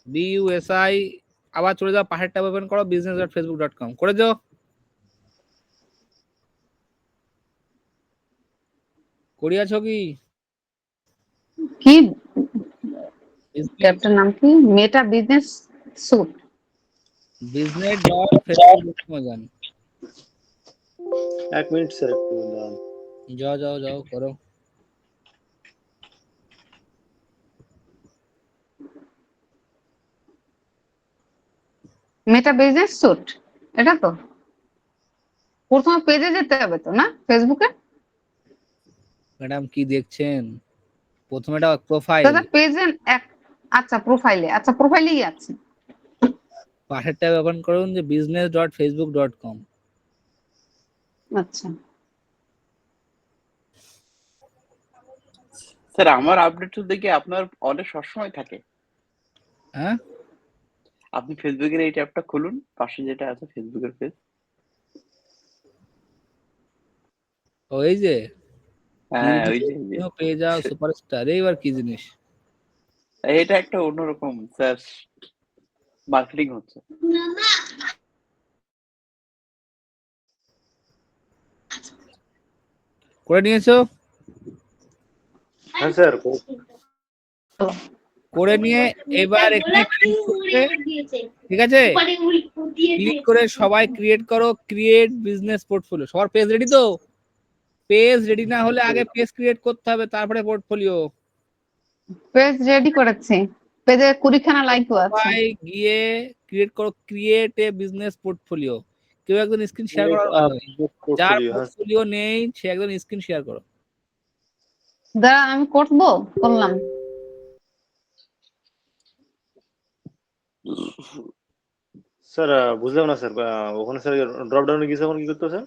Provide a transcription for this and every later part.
BUSI, আবার চলে যাও পাশের ট্যাব ওপেন করো business.facebook.com করে যাও। করিয়াছো কি? কি ট্যাবটার নাম কি? মেটা বিজনেস স্যুট। business.facebook.com যান। 1 মিনিট স্যার, একটু দাঁড়ান। যাও করো। মেটা বিজনেস স্যুট, এটা তো প্রথমে পেজে যেতে হবে তো, না ফেসবুকে? ম্যাডাম কি দেখছেন? প্রথমে এটা প্রোফাইল, দাদা পেজে এক, আচ্ছা প্রোফাইলে, আচ্ছা প্রোফাইলেই আছে। পাশের ট্যাব ওপেন করুন যে business.facebook.com। আচ্ছা স্যার আমার আপডেট তো দেখি আপনার অনেক সবসময় থাকে। হ্যাঁ, আপনি ফেসবুকের এই ট্যাবটা খুলুন, পাশে যেটা আছে ফেসবুকের পেজ। ওই যে হ্যাঁ ওই যে পেয়ে যাও সুপারস্টার, এইবার কি জিনিস? এটা একটা অন্যরকম স্যার মার্কেটিং হচ্ছে। করে নিয়েছো? হ্যাঁ স্যার, করে নিয়ে এবার এখানে ক্লিক করবে, ঠিক আছে? ক্লিক করে সবাই ক্রিয়েট করো, ক্রিয়েট বিজনেস পোর্টফোলিও। সবার পেজ রেডি তো? পেজ রেডি না হলে আগে পেজ ক্রিয়েট করতে হবে, তারপরে পোর্টফোলিও। পেজ রেডি করেছি, পেজে 20খানা লাইকও আছে। সবাই গিয়ে ক্রিয়েট করো, ক্রিয়েট এ বিজনেস পোর্টফোলিও। কেউ একজন স্ক্রিন শেয়ার করার, যার পোর্টফোলিও নেই সে একজন স্ক্রিন শেয়ার করো। দাঁড়া আমি করবো, করলাম। স্যার বুঝলাম না স্যার, ওখানে স্যার ড্রপ ডাউনে গিয়েছে, এখন কি করতে হবে স্যার?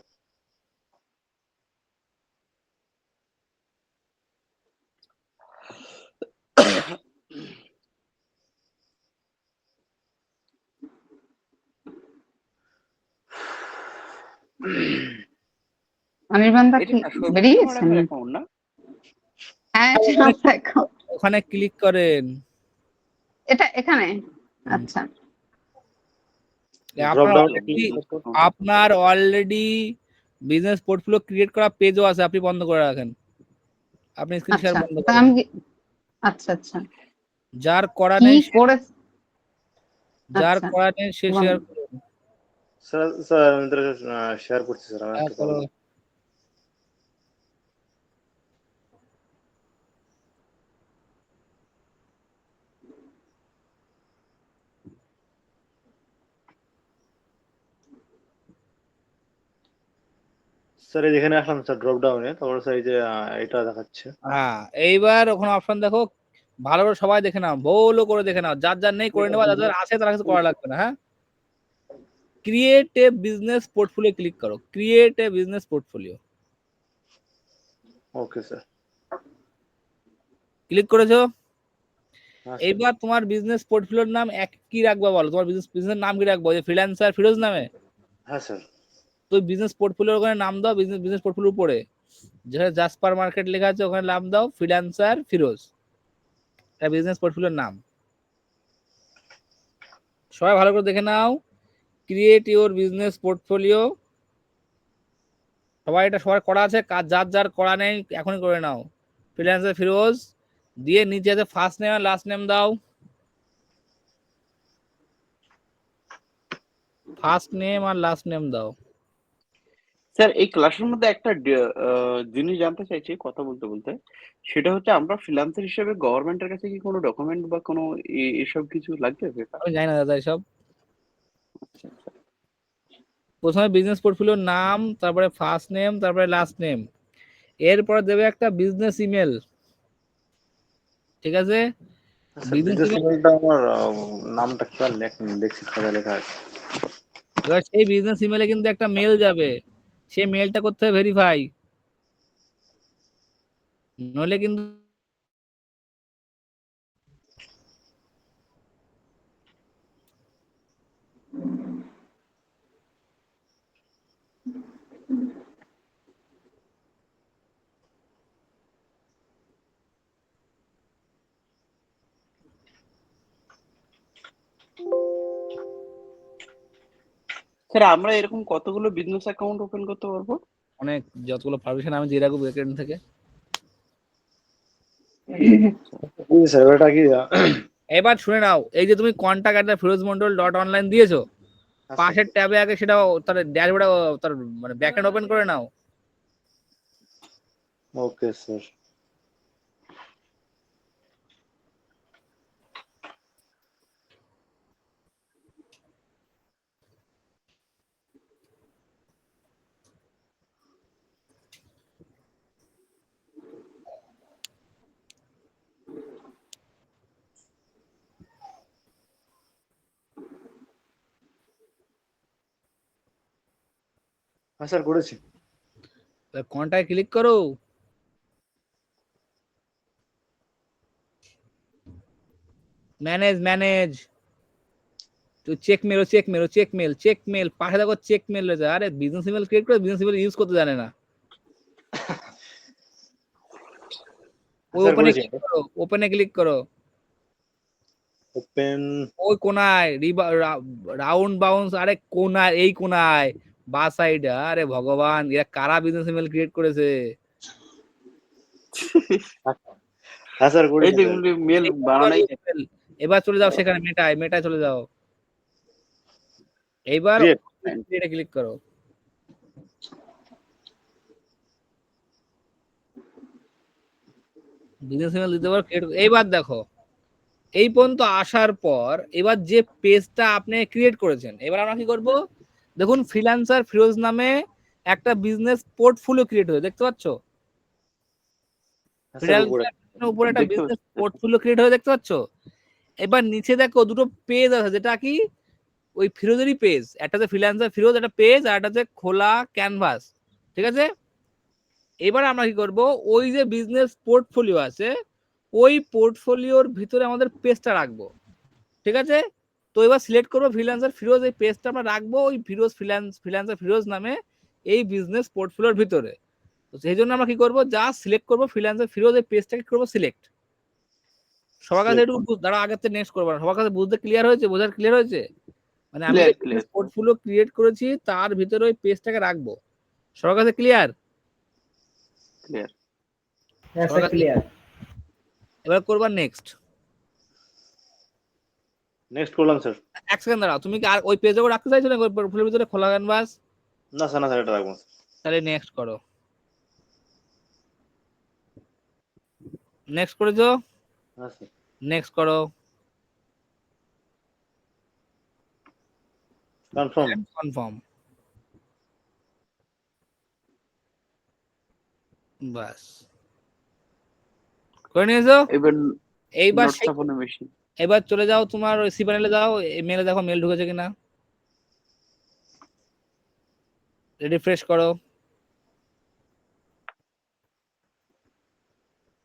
অনির্বাণদা এটা কি না সৌভিক বেরিয়ে গেছেন? ম্যাডামের অ্যাকাউন্ট না? হ্যাঁ এটা আমার account। ওখানে ক্লিক করেন। এটা এখানে, আচ্ছা ড্রপ ডাউন আপনার অলরেডি বিজনেস পোর্টফোলিও ক্রিয়েট করা পেজও আছে, আপনি বন্ধ করে রাখেন, আপনি স্ক্রিন শেয়ার আচ্ছা বন্ধ তা করেন। আমি আচ্ছা আচ্ছা যার করা কি নেই করে, যার আচ্ছা করা নেই সে শেয়ার করুন। স্যার, স্যার আমি শেয়ার করছি স্যার, আমার একটা করো। স্যার যেখানে আসলাম স্যার ড্রপ ডাউনে, তারপরে স্যার এই যে এটা দেখাচ্ছে। হ্যাঁ, এইবার ওখানে অপশন দেখো, ভালো করে সবাই দেখে নাও, বলো করে দেখে নাও, যার যার নেই করে নেবা, যাদের আছে তারা কিছু করা লাগবে না। হ্যাঁ, create a business portfolio click করো, create a business portfolio. Okay sir. Click করেছো? হ্যাঁ, এইবার তোমার বিজনেস পোর্টফোলিওর নাম এক কি রাখবা বলো? তোমার বিজনেস নাম কি রাখবো? যে ফ্রিল্যান্সার ফিরোজ নামে? হ্যাঁ স্যার। তো বিজনেস পোর্টফোলিওর ওখানে নাম দাও, বিজনেস পোর্টফোলিওর উপরে যেখানে জাসপার মার্কেট লেখা আছে ওখানে নাম দাও ফ্রিল্যান্সার ফিরোজ, এটা বিজনেস পোর্টফোলিওর নাম। সবাই ভালো করে দেখে নাও, ক্রিয়েট ইউর বিজনেস পোর্টফোলিও। সবাই এটা সবার করা আছে, কাজ যার যার করা নেই এখনই করে নাও। ফ্রিল্যান্সার ফিরোজ দিয়ে নিচে আছে ফার্স্ট নেম আর লাস্ট নেম দাও, ফার্স্ট নেম আর লাস্ট নেম দাও। স্যার এই ক্লাসের মধ্যে একটা জিনিস জানতে চাইছি কথা বলতে বলতে, সেটা হচ্ছে আমরা ফ্রিল্যান্সার হিসেবে গভর্নমেন্টের কাছে কি কোনো ডকুমেন্ট বা কোনো এসব কিছু লাগবে পেপার? আমি জানি না দাদা এসব। আচ্ছা আচ্ছা। প্রথমে বিজনেস পোর্টফোলিওর নাম, তারপরে ফার্স্ট নেম, তারপরে লাস্ট নেম, এরপরে দেবে একটা বিজনেস ইমেল, ঠিক আছে? স্যার বিজনেস বিজনেস ইমেল, ইমেলটা আমার নামটা কি আর দেখছি খাতা লেখা আছে। এবার সেই বিজনেস ইমেলে কিন্তু একটা মেল যাবে, সেই মেলটা করতে হবে ভেরিফাই, নইলে কিন্তু স্যার আমরা এরকম কতগুলো বিজনেস অ্যাকাউন্ট ওপেন করতে পারবো? অনেক, যতগুলো পারমিশন আমি দিয়ে রাখবো ব্যাকএন্ড থেকে। স্যার ওটা কি এবার শুনে নাও, এই যে তুমি কন্টাক্ট firozmondol.online দিয়েছো, পাশের ট্যাবে আগে সেটা তার ড্যাশবোর্ডে তার মানে ব্যাকএন্ড ওপেন করে নাও। Okay sir. হ্যাঁ স্যার করেছি। কন্টাক্টে ক্লিক করো, ম্যানেজ তো চেক মেল পাশে দেখো চেক মেল রয়েছে। আরে বিজনেস ইমেল ক্রিয়েট করে বিজনেস ইমেল ইউজ করতে জানে না। ওই স্যার ওপেনে করেছি। ক্লিক করো, ওপেনে ক্লিক করো, ওপেন ওই কোনায় রাউন্ড বাউন্স, আরে কোনায়, এই কোনায় বা সাইডে। আরে ভগবান, এরা কারা বিজনেস ইমেল ক্রিয়েট করেছে? হ্যাঁ স্যার এই করেছি যে স্যার। মেল বানানোই এবার চলে যাও সেখানে, মেটায় চলে যাও। এইবার Create. ক্রিয়েটে ক্লিক করো। বিজনেস ইমেল দিতে পারো, ক্রিয়েট। এইবার দেখো, এই পর্যন্ত আসার পর এবার যে পেজটা আপনি ক্রিয়েট করেছেন, এবার আমরা কি করব? দেখুন ফ্রিল্যান্সার ফিরোজ নামে একটা বিজনেস পোর্টফোলিও ক্রিয়েট হয়ে, দেখতে পাচ্ছ? হ্যাঁ স্যার উপরে। ফ্রিল্যান্সার উপরে একটা দেখতে বিজনেস পাচ্ছি। পোর্টফোলিও ক্রিয়েট হয়ে, দেখতে পাচ্ছ? এবার নিচে দেখো দুটো পেজ আছে, যেটা কি ওই ফিরোজেরই পেজ। একটা যে ফ্রিল্যান্সার ফিরোজ একটা পেজ, আর একটা যে খোলা ক্যানভাস, ঠিক আছে? এবার আমরা কি করব? ওই যে বিজনেস পোর্টফোলিও আছে, ওই পোর্টফোলিওর ভিতরে আমাদের পেজটা রাখবো, ঠিক আছে? তো এবার সিলেক্ট করবো ফ্রিল্যান্সার ফিরোজ, এই পেজটা আমরা রাখবো ওই ফ্রিল্যান্সার ফিরোজ নামে এই বিজনেস পোর্টফোলিওর ভিতরে। তো সেই জন্য আমরা কি করবো? জাস্ট সিলেক্ট করবো ফ্রিল্যান্সার ফিরোজ, এই পেজটাকে করবো সিলেক্ট। সবার কাছে একটু দাঁড়া, আগের থেকে নেক্সট করবো না, সবার কাছে বুঝতে ক্লিয়ার হয়েছে, বোঝার ক্লিয়ার হয়েছে? মানে আমি যে ক্লিয়ার পোর্টফোলিও ক্রিয়েট করেছি তার ভিতরে ওই পেজটাকে রাখবো। সবার কাছে ক্লিয়ার? ক্লিয়ার। এবার করবা নেক্সট। নেক্সট করলাম স্যার। এক সেকেন্ড দাঁড়াও, তুমি কি আর ওই পেজে রাখতে চাইছো না পোর্টফোলিওর ভিতরে খোলা ক্যানভাস? না স্যার, না স্যার, এটা রাখবো না। তাহলে নেক্সট করো। নেক্সট করেছো? হ্যাঁ স্যার। নেক্সট করো। কনফার্ম। বাস করে নিয়েছো। এইবার মেশিন। এবার চলে যাও তোমার সি প্যানেলে, যাও মেলে দেখো মেল ঢুকেছে কিনা, রিফ্রেশ করো।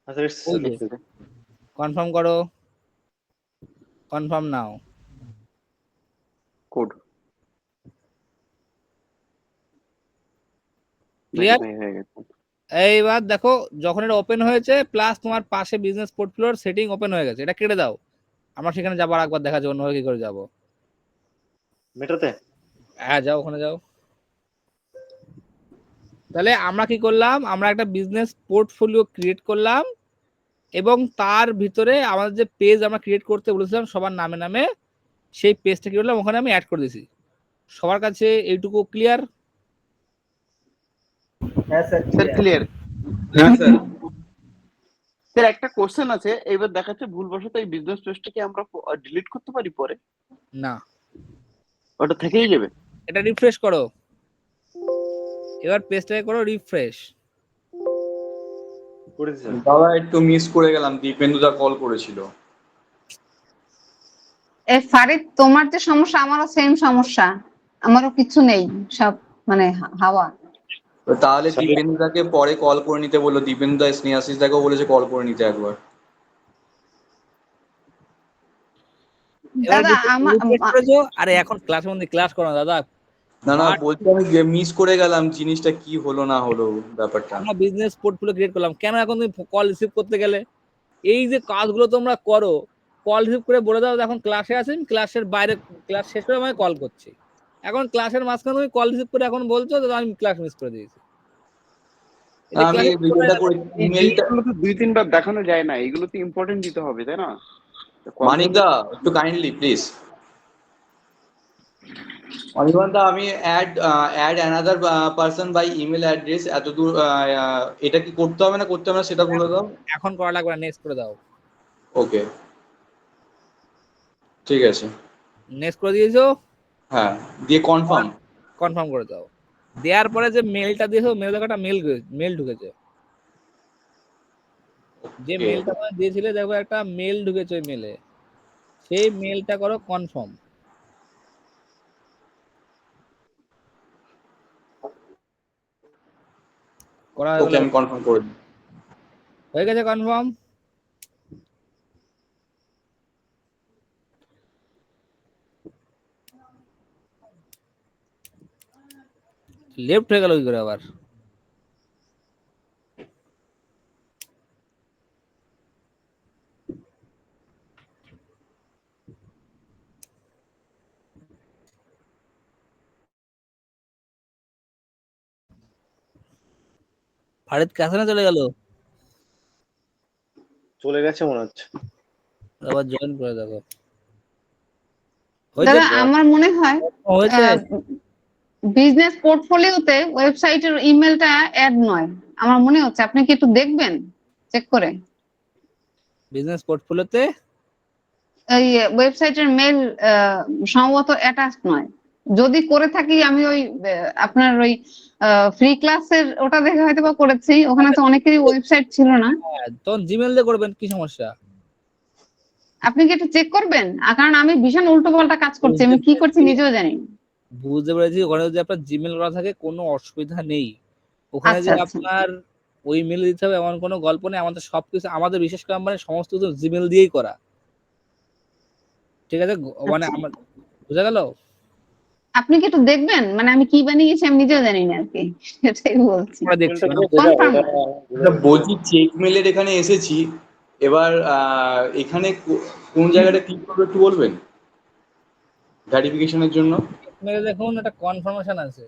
হ্যাঁ স্যার, কনফার্ম করো, কনফার্ম নাও। Code clear? এইবার দেখো যখন এটা ওপেন হয়েছে, প্লাস তোমার পাশে বিজনেস পোর্টফোলিওর সেটিং ওপেন হয়ে গেছে, এটা কেটে দাও। আমরা সেখানে যাবো, আর একবার দেখা যাবে অন্যভাবে কি করে যাবো। মেটাতে? হ্যাঁ যাও, ওখানে যাও। তাহলে আমরা কি করলাম? আমরা একটা বিজনেস পোর্টফোলিও ক্রিয়েট করলাম, এবং তার ভিতরে আমাদের যে পেজ আমরা ক্রিয়েট করতে বলেছিলাম সবার নামে নামে, সেই পেজটা কি করলাম ওখানে আমি অ্যাড করে দিয়েছি। সবার কাছে এইটুকু ক্লিয়ার? হ্যাঁ স্যার ক্লিয়ার। হ্যাঁ স্যার। স্যার একটা কোশ্চেন আছে, এবার দেখাচ্ছে ভুলবশত এই বিজনেস পেজটাকে আমরা ডিলিট করতে পারি পরে? না, ওটা থেকেই যাবে। এটা রিফ্রেশ করো। এবার পেজটাকে করো রিফ্রেশ। করেছি স্যার। দাদা একটু মিস করে গেলাম, দীপেন্দুদা কল করেছিল। ফারিদ, তোমার যে সমস্যা আমারও সেম সমস্যা, আমারও কিছু নেই, সব মানে হাওয়া। তো তাহলে দীপেন্দুদাকে পরে কল করে নিতে বললো, দীপেন্দুদা স্নেহাশিস দাকেও বলেছে কল করে নিতে একবার। দাদা আরে এখন ক্লাস মধ্যে ক্লাস করো না দাদা। না না, বলছি আমি মিস করে গেলাম জিনিসটা, কি হলো না হলো ব্যাপারটা। আমরা বিজনেস পোর্টফোলিও ক্রিয়েট করলাম, কেন এখন তুমি কল রিসিভ করতে গেলে? এই যে কাজগুলো তোমরা করো, কল রিসিভ করে বলে দাও এখন ক্লাসে আছেন, ক্লাসের বাইরে ক্লাস শেষ করে আমাকে কল করছি। এখন ক্লাসের মাঝখানে তুমি কল রিসিভ করে এখন বলছো যে আমি ক্লাস মিস করে দিয়েছি। আমি ভিডিওটা করে এই ইমেলটা জিনিসগুলো তো 2-3 বার দেখানো যায় না, এগুলো তো ইম্পর্টেন্ট দিতে হবে, তাই না? মানিকদা একটু কাইন্ডলি প্লিজ। অনির্বাণদা আমি add another person by email address এত দূর এটা কি করতে হবে না করতে হবে না সেটা বলে দাও। এখন করা লাগবে না, নেক্সট করে দাও। ওকে ঠিক আছে, নেক্সট করে দিয়েছো, হ্যাঁ দিয়ে কনফার্ম। কনফার্ম করে দাও। দেওয়ার পরে যে মেলটা দিয়েছো, মেল দেখো একটা মেল ঢুকেছে। যে মেলটা তোমরা দিয়েছিলে দেখো একটা মেল ঢুকেছে ওই মেলে, সেই মেলটা করো কনফার্ম। করা ওকে আমি কনফার্ম করে দিই। হয়ে গেছে কনফার্ম। লেফট হয়ে গেল কি করে আবার? ফারিদ কাছে না চলে গেল? চলে গেছে মনে হচ্ছে। আবার জয়েন করে দেখো। দাদা আমার মনে হয় হয়েছে। বিজনেস পোর্টফোলিওতে ওয়েবসাইটের ইমেলটা অ্যাড নয় আমার মনে হচ্ছে, আপনি কি একটু দেখবেন চেক করে? বিজনেস পোর্টফোলিওতে এই ওয়েবসাইটের মেল সম্ভবত অ্যাটাচ নয়। যদি করে থাকি আমি ওই আপনার ওই ফ্রি ক্লাসের ওটা দেখে হয়তো বা করেছি, ওখানে তো অনেকেরই ওয়েবসাইট ছিল না। তখন জিমেল দিয়ে করবেন, কি সমস্যা? আপনি কি একটু চেক করবেন? কারণ আমি ভীষণ উল্টো পাল্টা কাজ করছি, আমি কি করছি নিজেও জানি না। বুঝতে পেরেছি, ওখানে যদি আপনার জিমেল করা থাকে কোনো অসুবিধা নেই। ওখানে যে আচ্ছা। আপনার ওই মেল দিতে হবে এমন কোনো গল্প নেই। আমাদের সবকিছু, আমাদের বিশেষ করে মানে সমস্ত কিছু জিমেল দিয়েই করা, ঠিক আছে? মানে আচ্ছা। আমার বুঝা গেল। আপনি কি একটু দেখবেন, মানে আমি কি বানিয়েছি আমি নিজেও জানি না আর কি, সেটাই বলছি। আমরা দেখছি মানে কনফার্ম বলছি চেক মেলের এখানে এসেছি, এবার এখানে কোন জায়গাটা ক্লিক করবো একটু বলবেন ভেরিফিকেশনের জন্য? মেলে দেখুন একটা কনফার্মেশন আছে।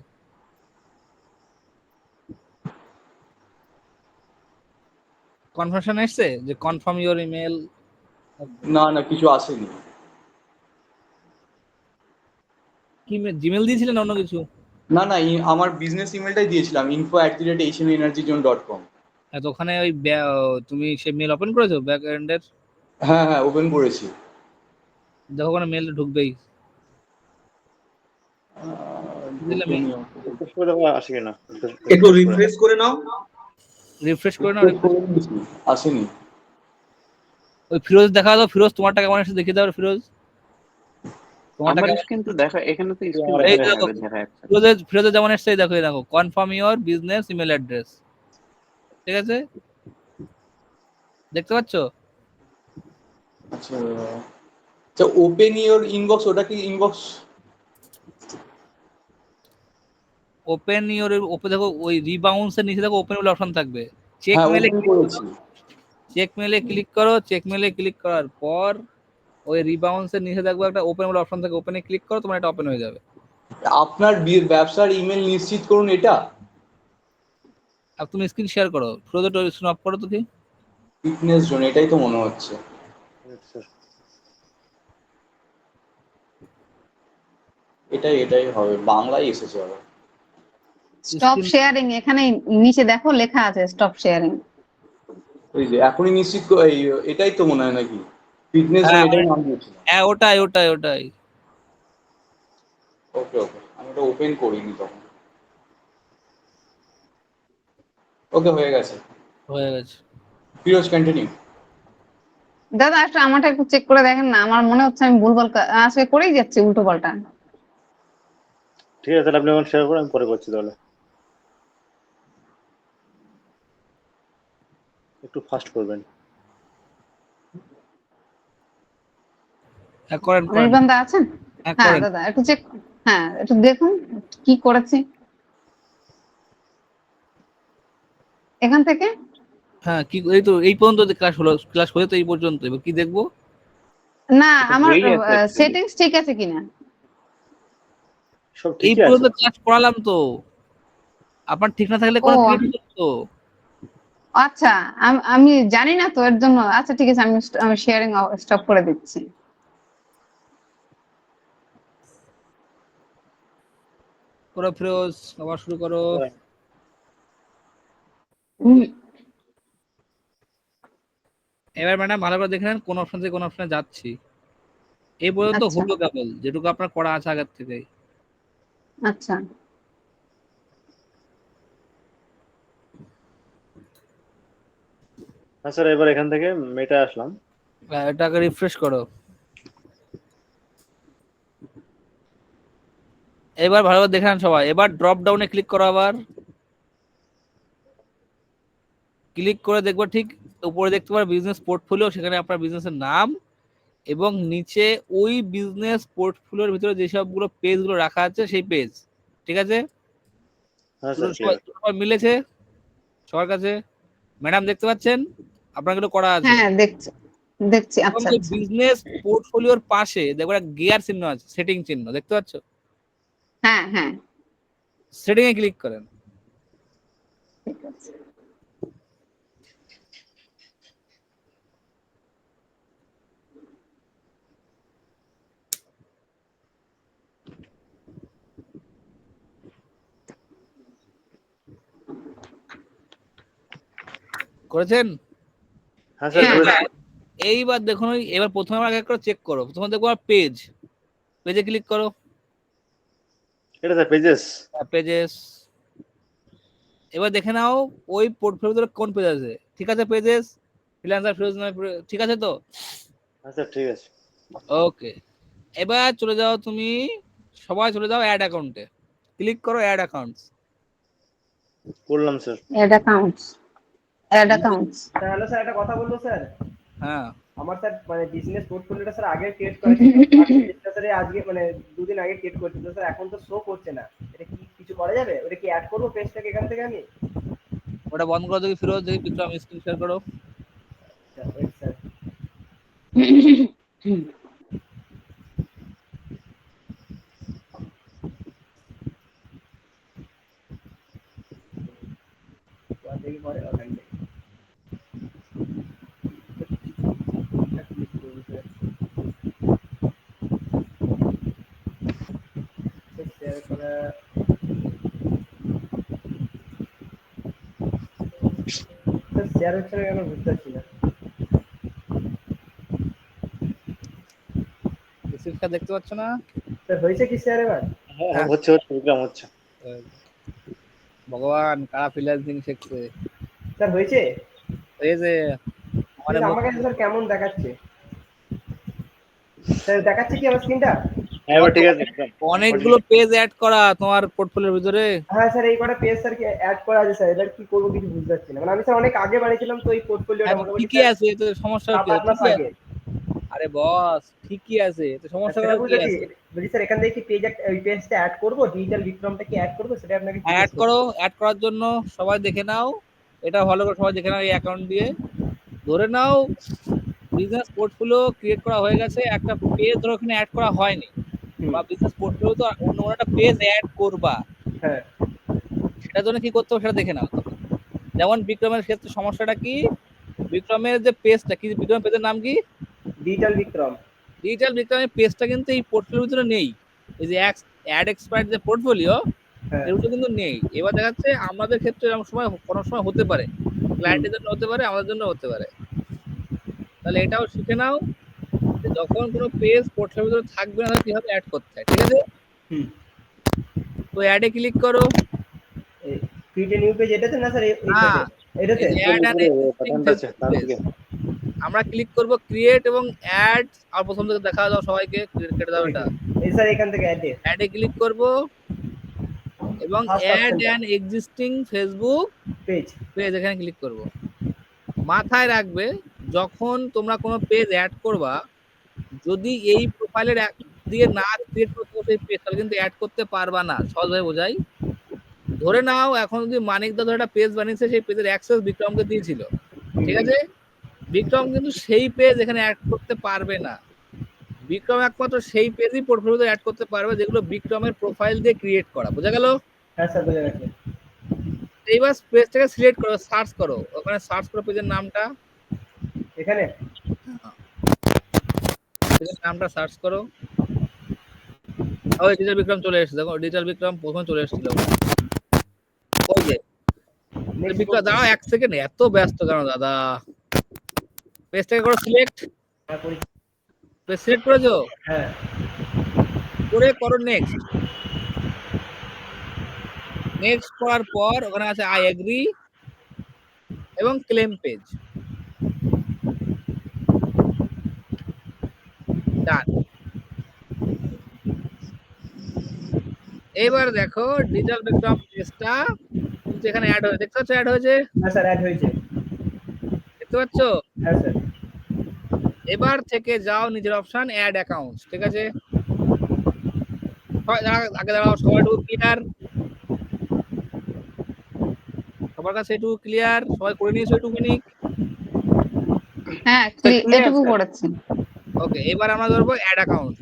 কনফার্মেশন এসছে যে কনফার্ম ইওর ইমেল। না না কিছু আসেনি। কি জিমেল দিয়েছিলেন অন্য কিছু? না না আমার বিজনেস ইমেলটাই দিয়েছিলাম info@hmenergyzone.com। তো ওখানে ওই তুমি সেই মেল ওপেন করেছো ব্যাক এন্ডের? হ্যাঁ হ্যাঁ ওপেন করেছি। দেখো ওখানে মেল ঢুকবেই। আসে কিনা একটু রিফ্রেশ করে নাও। রিফ্রেশ করে নাও। আসেনি। ওই ফিরোজ দেখা দাও, ফিরোজ তোমারটা কেমন এসে দেখিয়ে দাও ফিরোজ। তোমারটা আমার কেমন? স্ক্রিন তো দেখা, এখানে তো স্ক্রিন এই দেখা দেখো যাচ্ছে। ফিরোজের যেমন এসছে দেখো, এই দেখো confirm your business email address, ঠিক আছে? দেখতে পাচ্ছ? আচ্ছা আচ্ছা ওপেন ইওর ইনবক্স, ওটা কি ইনবক্স? ওপেন ইওর ওপে দেখো ওই রিবাউন্স এর নিচে দেখো ওপেন বলে অপশন থাকবে। চেক হ্যাঁ মেলে ওপেন করেছি। চেক মেলে ক্লিক করো। চেক মেলে ক্লিক করার পর ওই রিবাউন্স এর নিচে দেখো একটা ওপেন বলে অপশন থাকে, ওপেনে ক্লিক করো, তোমার এটা ওপেন হয়ে যাবে। আপনার ব্যবসার ইমেল নিশ্চিত করুন এটা। আর তুমি স্ক্রিন শেয়ার করো, ফিরোজের স্ক্রিন অফ করো তো কি। ফিটনেস জোন এটাই তো মনে হচ্ছে। এটাই এটাই হবে, বাংলায় এসেছে আবার। স্টপ শেয়ারিং, এখানে নিচে দেখো লেখা আছে স্টপ শেয়ারিং। ওই যে এখনই নিশ্চিত এটাই তো মনে হয় নাকি ফিটনেস জোন, এটাই নাম দিয়েছিল। হ্যাঁ ওটাই ওটাই ওটাই। ওকে ওকে আমি এটা ওপেন করিনি তখন। ওকে হয়ে গেছে। হয়ে গেছে। ফিরোজ কন্টিনিউ। দাদা একটা আমারটা একটু চেক করে দেখেন না, আমার মনে হচ্ছে আমি ভুলভাল আজকে করেই যাচ্ছি উল্টো পাল্টা। ঠিক আছে তাহলে আপনি এখন শেয়ার করেন, আমি পরে করছি তাহলে। একটু ফাস্ট করবেন। হ্যাঁ করেন করেন। অনির্বাণদা আছেন? হ্যাঁ হ্যাঁ করেন। দাদা একটু চেক, হ্যাঁ একটু দেখুন কি করেছি এখান থেকে। হ্যাঁ কি এই তো এই পর্যন্ত ক্লাস হলো, ক্লাস হয়ে তো এই পর্যন্ত, এবার কি দেখবো? না এটা আমার হয়েই আছে actually। সেটিংস ঠিক আছে কিনা। সব এই ঠিকই আছে। পর্যন্ত ক্লাস করালাম তো, আপনার ঠিক না থাকলে কোনো ও, ক্রিয়েট করতো। আচ্ছা, আমি জানি না তো এর জন্য। আচ্ছা ঠিক আছে, আমি শেয়ারিং স্টপ করে দিচ্ছি। করো ফিরোজ, আবার শুরু করো। এবার ম্যাডাম ভালো করে দেখে নেন কোন অপশন থেকে কোন অপশনে যাচ্ছি। এই পর্যন্ত আচ্ছা হলো কেবল যেটুকু আপনার করা আছে আগের থেকে। আচ্ছা, হ্যাঁ স্যার, এবার এখান থেকে মেটা আসলাম। এটাকে রিফ্রেশ করো। এবার ভালো করে দেখে নেন সবাই। এবার ড্রপ ডাউনে ক্লিক করো, আবার ক্লিক করে দেখবো ঠিক উপরে দেখতে পারো বিজনেস পোর্টফোলিও, সেখানে আপনার বিজনেসের নাম এবং নিচে ওই বিজনেস পোর্টফোলিওর ভিতরে যে সবগুলো পেজ গুলো রাখা আছে সেই পেজ। ঠিক আছে? হ্যাঁ দুটো স্যার, সবাই মিলেছে সবার কাছে? ম্যাডাম দেখতে পাচ্ছেন আপনার গুলো করা আছে। হ্যাঁ দেখছি দেখছি। এবং আচ্ছা ওই আচ্ছা, বিজনেস পোর্টফোলিওর পাশে দেখো একটা গিয়ার চিহ্ন আছে, সেটিং চিহ্ন দেখতে পাচ্ছ? হ্যাঁ হ্যাঁ, সেটিং এ ক্লিক করেন। ঠিক আছে। করেছেন? হ্যাঁ স্যার হ্যাঁ করেছি। এইবার দেখুন, এবার প্রথমে আগে একটা চেক করো। প্রথমে দেখবো পেজ, পেজে ক্লিক করো। এটা স্যার পেজেস। পেজেস, এবার দেখে নাও ওই পোর্টফোলিও কোন পেজ আছে। ঠিক আছে? পেজেস ফ্রিল্যান্সার ফিরোজ নামে ঠিক আছে তো? হ্যাঁ স্যার ঠিক আছে। ওকে, এবার চলে যাও তুমি, সবাই চলে যাও অ্যাড অ্যাকাউন্টে, ক্লিক করো অ্যাড অ্যাকাউন্টস। করলাম sir. Ad accounts. Hello sir, একটা কথা বলবো স্যার। হ্যাঁ, আমার স্যার মানে বিজনেস পোর্টফোলিওটা স্যার আগে ক্রিয়েট করা ছিল, স্যার আজকে মানে দুদিন আগে ক্রিয়েট করেছিল স্যার, এখন তো শো করছে না। এটা কি কিছু করা যাবে? ওটা কি অ্যাড করবো পেজটাকে এখান থেকে আমি? ওটা বন্ধ করে দেখি ফিরোজ, দেখি বিক্রম স্ক্রিন শেয়ার করো। আচ্ছা, wait স্যার। দেখি পরে ওখান থেকে। শেয়ার করা শেয়ার হচ্ছে না কেন বুঝতে পারছি না। স্ক্রিনটা দেখতে পাচ্ছ না? স্যার হয়েছে কি শেয়ার এবার? হ্যাঁ হ্যাঁ, হচ্ছে হচ্ছে বিক্রম হচ্ছে। ভগবান, কারা ফ্রিল্যান্সিং শিখছে। স্যার হয়েছে? এই যে মানে আমার কাছে স্যার কেমন দেখাচ্ছে? স্যার দেখাচ্ছে কি আমার স্ক্রিনটা? হ্যাঁ এবার ঠিক আছে বিক্রম। অনেকগুলো পেজ অ্যাড করা তোমার পোর্টফোলিওর ভিতরে। হ্যাঁ স্যার, এই কটা পেজ স্যার অ্যাড করা আছে স্যার। এবার কি করবো কিছু বুঝতে পারছি না। মানে আমি স্যার অনেক আগে বানিয়েছিলাম তো এই পোর্টফোলিওটা মোটামুটি ঠিকই আছে, তো সমস্যা কি? 7-8 মাস আগে। আরে বস ঠিকই আছে, তো সমস্যা সেটা কি বুঝেছি। আছে? বলছি স্যার এখান থেকে কি ওই পেজটা অ্যাড করবো, ডিজিটাল বিক্রমটা কি অ্যাড করবো, সেটা আপনাকে অ্যাড করো। অ্যাড করার জন্য সবাই দেখে নাও, এটা ভালো করে সবাই দেখে নাও। এই অ্যাকাউন্ট দিয়ে ধরে নাও বিজনেস পোর্টফোলিও ক্রিয়েট করা হয়ে গেছে, একটা পেজ ধরো ওখানে অ্যাড করা হয়নি, বা বিজনেস পোর্টফোলিও তো অন্য একটা পেজ অ্যাড করবা, হ্যাঁ সেটার জন্য কি করতে হবে সেটা দেখে নাও। যেমন বিক্রমের ক্ষেত্রে সমস্যাটা কি, বিক্রমের যে পেজটা কি, বিক্রমের পেজের নাম কি? ডিজিটাল বিক্রম। ডিজিটাল বিক্রমের পেজটা কিন্তু এই পোর্টফোলিওর ভিতরে নেই। এই যে অ্যাড এক্সপার্ট যে পোর্টফোলিও হ্যাঁ এর ভিতরে কিন্তু নেই। এবার দেখা যাচ্ছে আমাদের ক্ষেত্রে এরকম সময় কোনো সময় হতে পারে, ক্লায়েন্টের জন্য হতে পারে, আমাদের জন্য হতে পারে। তাহলে এটাও শিখে নাও যে যখন কোনো পেজ পোর্টফোলিওর ভিতরে থাকবে না তাহলে কিভাবে অ্যাড করতে হয়। ঠিক আছে? হুম। তো অ্যাডে ক্লিক করো। ক্রিয়েট এ নিউ পেজ এটাতে না স্যার? এই হ্যাঁ, পেজে এটাতে? অ্যাড অ্যান্ড বাটনটা আছে তার দিকে। আমরা ক্লিক করব ক্রিয়েট এবং অ্যাড, আর প্রথম থেকে দেখা দাও সবাইকে, কেটে দাও এটা। এই স্যার এখান থেকে অ্যাডে ক্লিক করব এবং First অ্যাড option টা। An existing Facebook page. Page, এখানে ক্লিক করব। মাথায় রাখবে যখন তোমরা কোনো পেজ অ্যাড করবা, যদি এই প্রোফাইলের দিয়ে না ক্রিয়েট করতে সেই পেজ, তাহলে কিন্তু অ্যাড করতে পারবা না। সহজভাবে বোঝাই, ধরে নাও এখন যদি মানিকদা ধরে একটা পেজ বানিয়েছে, সেই পেজের অ্যাক্সেস বিক্রমকে দিয়েছিল, ঠিক আছে? বিক্রম কিন্তু সেই পেজ এখানে অ্যাড করতে পারবে না। বিক্রম একমাত্র সেই পেজই পোর্টফোলিওতে অ্যাড করতে পারবে যেগুলো বিক্রমের প্রোফাইল দিয়ে ক্রিয়েট করা, বোঝা গেল? হ্যাঁ স্যার বুঝে গেছে। এইবার পেজটাকে সিলেক্ট করো, সার্চ করো, ওখানে সার্চ করো পেজের নামটা, এখানে পেজের নামটা সার্চ করো। ওই ডিজিটাল বিক্রম চলে এসেছে, দেখো ডিজিটাল বিক্রম প্রথমে চলে এসেছিল। ওই যে নেক্সট বিক্রম, দাঁড়াও 1 সেকেন্ড, এত ব্যস্ত কেন দাদা? পেজটাকে করো সিলেক্ট, পেজ সিলেক্ট করেছো, হ্যাঁ করে করো নেক্সট। নেক্সট করার পর ওখানে আছে আই এগ্রি এবং ক্লেম পেজ, ডান। এবার দেখো ডিজিটাল বিক্রম পেজটা কিন্তু এখানে অ্যাড হয়েছে, দেখতে পাচ্ছ অ্যাড হয়েছে, হ্যাঁ স্যার অ্যাড হয়েছে। দেখতে পাচ্ছ? হ্যাঁ স্যার এবার থেকে যাও নিজের অপশন অ্যাড অ্যাকাউন্ট, ঠিক আছে? আগে দাঁড়াও, সবাইটুকু ক্লিয়ার? সবার কাছে এটুকু ক্লিয়ার? সবাই করে নিয়েছো এটুকুনি? হ্যাঁ clear, এটুকু sir. করেছি। ওকে, এবার আমরা ধরবো অ্যাড অ্যাকাউন্ট।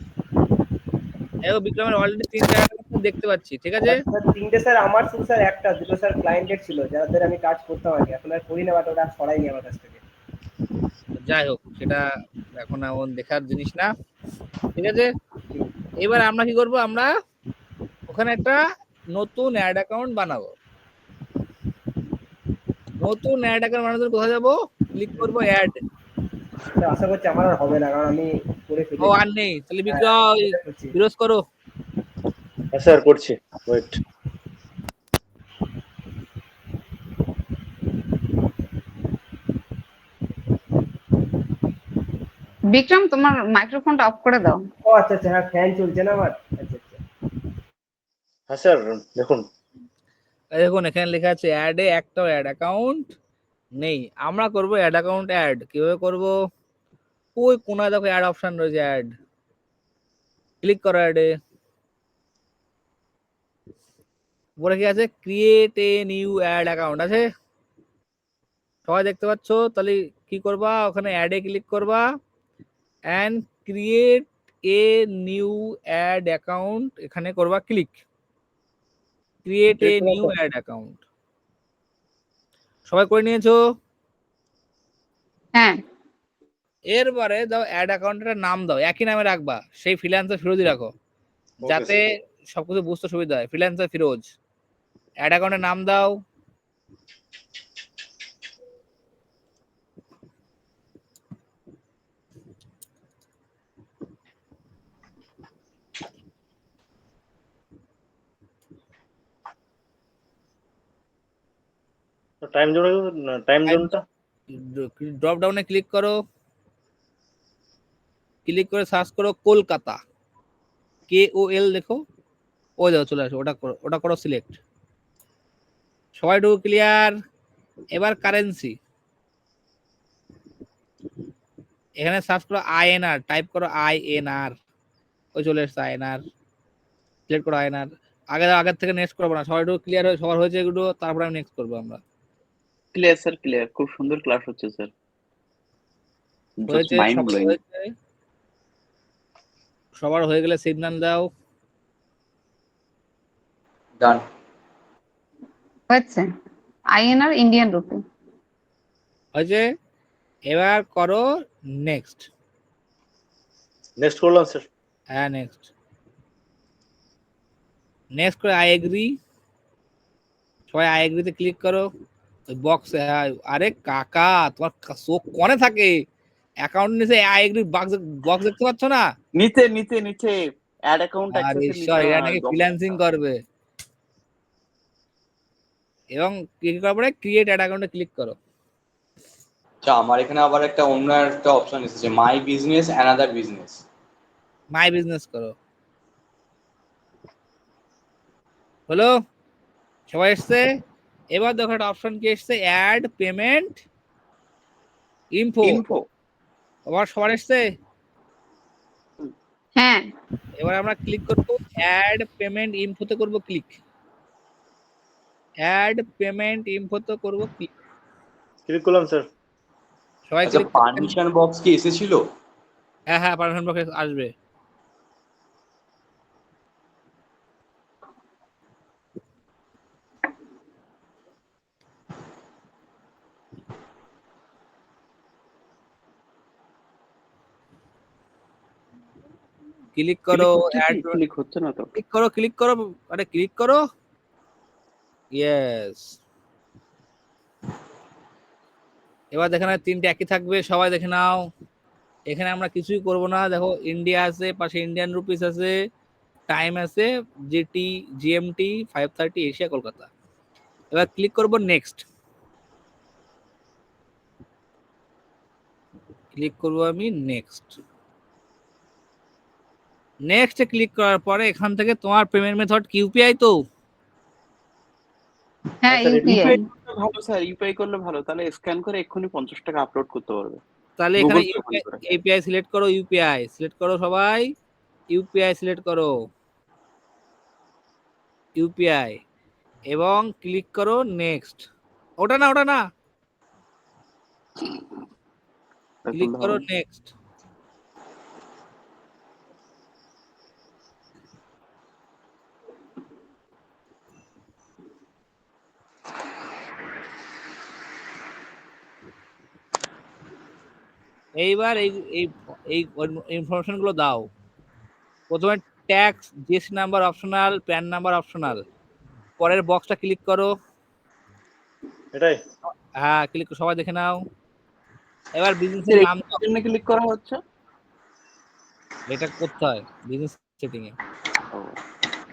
এবার বিক্রমের অলরেডি 3টা অ্যাকাউন্ট দেখতে পাচ্ছি, ঠিক আছে? স্যার 3টে স্যার আমার ছিল স্যার, একটা দুটো স্যার ক্লায়েন্টের ছিল যাদের আমি কাজ করতাম আগে, এখন আর করি না, বাট ওটা সরাইনি আমার কাছ থেকে। যাই হোক, সেটা এখন এমন দেখার জিনিস না, ঠিক আছে? এবার আমরা কি করব, আমরা ওখানে একটা নতুন অ্যাড অ্যাকাউন্ট বানাবো। নতুন অ্যাড অ্যাকাউন্ট বানাতে কোথায় যাবো? ক্লিক করব অ্যাড। স্যার আশা করছি আমার আর হবে না, কারণ আমি করে ও ফেলেছি। আর নেই, তাহলে বিক্রম বিরোধ করো। হ্যাঁ স্যার করছি, ওয়েট। বিক্রম তোমার মাইক্রোফোনটা অফ করে দাও। ও আচ্ছা আচ্ছা, হ্যাঁ ফ্যান চলছে না আমার। আচ্ছা আচ্ছা হ্যাঁ স্যার দেখুন, এই দেখুন এখানে লেখা আছে অ্যাডে একটা অ্যাড অ্যাকাউন্ট নেই, আমরা করব অ্যাড অ্যাকাউন্ট অ্যাড। কিভাবে করব? ওই কোনায় দেখো অ্যাড অপশন রয়েছে, অ্যাড, ক্লিক করো অ্যাডে। উপরে কি আছে? Create a new ad account আছে, সবাই দেখতে পাচ্ছ? তাহলে কি করবা, ওখানে অ্যাডে ক্লিক করবা and create a new ad account, এখানে করবা click, create a new ad account. সবাই করে নিয়েছো? হ্যাঁ এরপরে দাও অ্যাড অ্যাকাউন্টের নাম দাও, একই নামে রাখবা, সেই ফ্রিল্যান্সার ফিরোজই রাখো, যাতে সবকিছু বুঝতে সুবিধা হয়। ফ্রিল্যান্সার ফিরোজ, অ্যাড অ্যাকাউন্টের নাম দাও। টাইম জোনটা ড্রপ ডাউনে ক্লিক করো, ক্লিক করে সার্চ করো কলকাতা, KOL, দেখো ওই দেখো চলে আসো, ওটা করো, ওটা করো সিলেক্ট। সবাই টুকু ক্লিয়ার? এবার কারেন্সি, এখানে সার্চ করো INR, টাইপ করো INR, ওই চলে এসছে INR, সিলেক্ট করো INR। আগের থেকে নেক্সট করবো না, সবাই টুকু ক্লিয়ার সবার হয়েছে এগুলো, তারপরে আমি নেক্সট করবো আমরা। ক্লিয়ার স্যার, ক্লিয়ার, খুব সুন্দর ক্লাস হচ্ছে স্যার, জাস্ট মাইন্ড ব্লোয়িং। সবার হয়ে গেলে সিগন্যাল দাও। ডান। হয়েছে, INR ইন্ডিয়ান রুপি। হয়েছে, এবার করো নেক্সট। নেক্সট করলাম স্যার। হ্যাঁ নেক্সট, নেক্সট করে আই এগ্রি, সবাই আই এগ্রিতে ক্লিক করো, ওই বক্স। আরে কাকা, তোমার চোখ কোণে থাকে, অ্যাকাউন্ট নিচে আই এগ্রি বক্স দেখতে পাচ্ছ না? নিচে নিচে নিচে অ্যাড অ্যাকাউন্ট আর অ্যাক্সেসের ঈশ্বর, নিচে এরা নাকি ফ্রিল্যান্সিং করবে। এবং কি করার পরে ক্রিয়েট অ্যাড অ্যাকাউন্টে ক্লিক করো। আচ্ছা আমার এখানে আবার একটা অন্য একটা অপশন এসেছে, my business another business. My business করো, হলো? সবাই এসছে? এবার দেখো একটা অপশন কি এসছে, অ্যাড পেমেন্ট ইনফো। আবার সবার এসছে? হ্যাঁ এবার আমরা ক্লিক করবো অ্যাড পেমেন্ট ইনফোতে, করবো ক্লিক, অ্যাড পেমেন্ট ইনফোতে করবো ক্লিক। ক্লিক করলাম স্যার। সবাই আচ্ছা ক্লিক, পারমিশন বক্স কি এসেছিল? হ্যাঁ পারমিশন বক্স আসবে। ক্লিক করো, অ্যাড ক্লিক হচ্ছে না তো। ক্লিক করো, আরে ক্লিক করো। ইয়েস, এবার দেখে নাও 3টে একই থাকবে, সবাই দেখে নাও। এখানে আমরা কিছুই করব না, দেখো ইন্ডিয়া আছে, পাশে ইন্ডিয়ান রুপিস আছে, টাইম আছে জিটি জিএমটি 5:30 এশিয়া কলকাতা। এবার ক্লিক করব নেক্সট, ক্লিক করব আমি নেক্সট। নেক্সট ক্লিক করার পরে এখান থেকে তোমার পেমেন্ট মেথড কি ইউপিআই? তো হ্যাঁ আচ্ছা, ইউপিআই। ভালো স্যার, ইউপিআই করলে ভালো, তাহলে স্ক্যান করে এক্ষুনি 50 টাকা আপলোড করতে পারবে তাহলে গুগল এখানে পে অন করে। ইউপিআই সিলেক্ট করো, ইউপিআই সিলেক্ট করো, সবাই ইউপিআই সিলেক্ট করো, ইউপিআই, এবং ক্লিক করো নেক্সট। ওটা না, ওটা না, ক্লিক করো নেক্সট। এইবার এই এই এই ইনফরমেশন গুলো দাও। প্রথমে tax, GST number optional, pan number optional. পরের বক্সটা ক্লিক করো, এটাই। হ্যাঁ ক্লিক, সবাই দেখে নাও। এবার বিজনেসের নাম দাও। ক্লিক করা হচ্ছে, এটা করতে হয় বিজনেস সেটিং এ।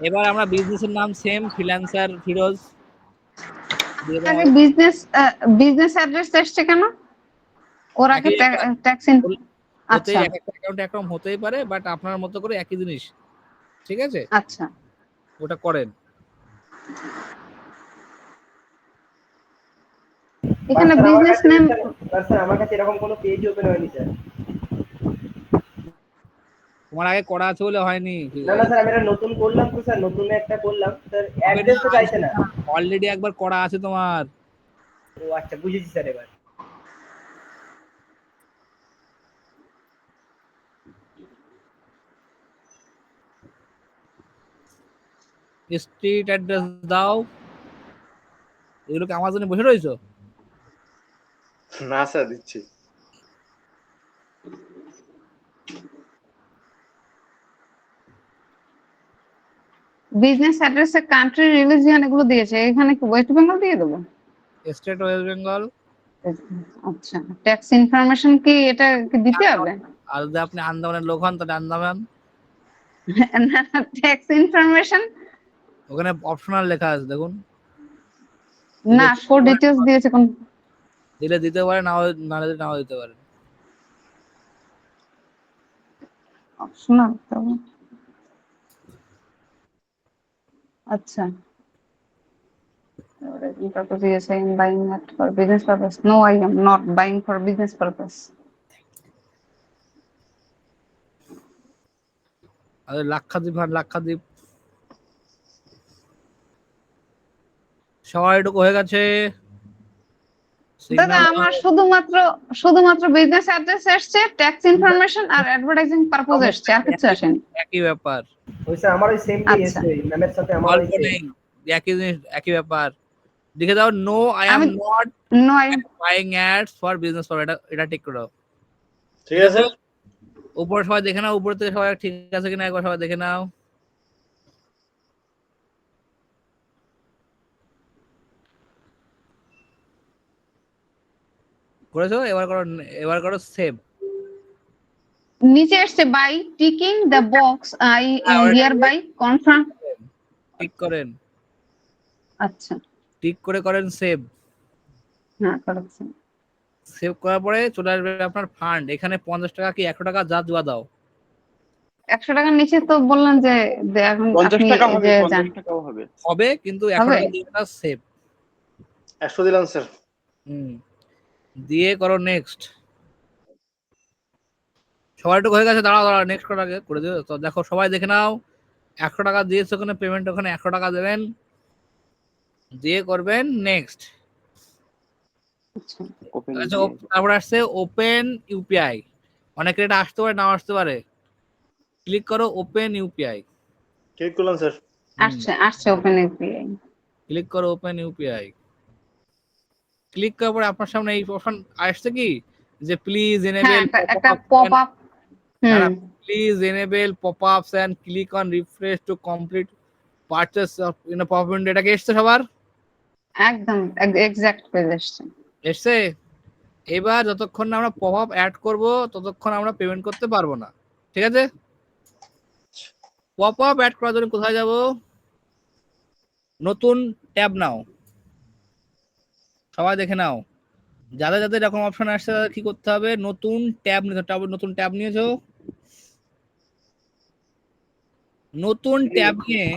এবার আমরা বিজনেসের নাম সেম, ফ্রিল্যান্সার ফিরোজ দিয়ে দাও। আগে বিজনেস অ্যাড্রেস এসছে কেন? ওর আগে ট্যাক্স আচ্ছা এক একটা অ্যাকাউন্ট একরকম হতেই পারে, বাট আপনার মতো করে একই জিনিস, ঠিক আছে? আচ্ছা। ওটা করেন। এখানে বিজনেস নেম, স্যার আমার কাছে এরকম কোনো পেজ ওপেন হয়নি স্যার। তোমার আগে করা আছে বলে হয়নি। না না স্যার, আমি এটা নতুন করলাম তো স্যার, নতুন একটা করলাম স্যার, অ্যাড্রেস তো চাইছে না। অলরেডি একবার করা আছে তোমার। ও আচ্ছা, বুঝেছি স্যার। এবার স্ট্রিট অ্যাড্রেস দাও। এগুলোকে আমাজনে বসে রয়েছো? না স্যার, দিচ্ছি। বিজনেস অ্যাড্রেসে কান্ট্রি, রিলিজিয়ন এগুলো দিয়েছে, এখানে কি ওয়েস্ট বেঙ্গল দিয়ে দেবো? State West Bengal. আচ্ছা, ট্যাক্স ইনফরমেশন কি এটা কি দিতে হবে? আর যদি আপনি আন্দামানের লোক হন তাহলে আন্দামান। না, ট্যাক্স ইনফরমেশন ওখানে অপশনাল লেখা আছে দেখুন। না, শো ডিটেইলস দিয়েছে কোন? দিলে দিতে পারে, নাও দিতে পারে। অপশনাল। আচ্ছা, purpose is saying buying it for business purpose. No, I am not buying for business purpose. আরে লাক্ষাদ্বীপ সবাই এটুকু হয়ে গেছে। দাদা আমার শুধুমাত্র বিজনেস অ্যাড্রেস এসছে, ট্যাক্স ইনফরমেশন আর অ্যাডভার্টাইজিং পারপোজ এসছে, আর কিছু আসেনি। একই ব্যাপার। ওই স্যার আমার ওই সেম পেজ আচ্ছা। এসেছে, ম্যামের সাথে আমার ওই অল্প নেই, একই জিনিস, একই ব্যাপার। লিখে দাও, no I am not no I buying ads for business for. এটা ঠিক করে দাও। ঠিক আছে। উপরে সবাই দেখে নাও, উপর থেকে সবাই ঠিক আছে কিনা একবার সবাই দেখে নাও। করেছো? এবার করো সেভ। নিচে এসছে by ticking the box I hereby confirm. Tick করেন, আচ্ছা, টিক করে করেন সেভ। হ্যাঁ করেছি। সেভ করার পরে চলে আসবে আপনার ফান্ড। এখানে 50 টাকা কি 100 টাকা যা দেওয়া দাও। 100 টাকার নিচে তো বললেন যে এখন 50 আপনি টাকা হবে, যে 50 টাকাও হবে। হবে কিন্তু 100 টাকা দিয়ে দাও সেভ। 100 দিলাম স্যার। দিয়ে করো নেক্সট। সবার একটু হয়ে গেছে? দাঁড়াও নেক্সট করার আগে করে দিও তো। দেখো সবাই দেখে নাও, 100 টাকা দিয়েছে ওখানে পেমেন্ট, ওখানে 100 টাকা দেবেন, দিয়ে করবেন নেক্সট। আচ্ছা, তারপর আসছে ওপেন ইউপিআই। অনেকের এটা আসতে পারে, নাও আসতে পারে। ক্লিক করো ওপেন ইউপিআই। ক্লিক করলাম স্যার। আসছে ওপেন ইউপিআই। ক্লিক করো ওপেন ইউপিআই। ক্লিক করার পরে আপনার সামনে এই অপশন আসছে কি যে প্লিজ এনেবল একটা pop up hmm Please enable pop-ups and click on refresh to complete purchase of pop-up window। এটা কি এসছে সবার? একদম এক্সাক্ট পেজ এসছে। এসছে। এবার যতক্ষণ না আমরা পপ-আপ অ্যাড করব ততক্ষণ আমরা পেমেন্ট করতে পারবো না, ঠিক আছে? পপ-আপ অ্যাড করার জন্য কোথায় যাব? নতুন ট্যাব নাও, সবাই দেখে নাও। যাদের যাদের এরকম অপশন আসছে তাদের কি করতে হবে? নতুন ট্যাব নিতে হবে। নতুন ট্যাব নিয়েছো? নতুন ট্যাব নিয়ে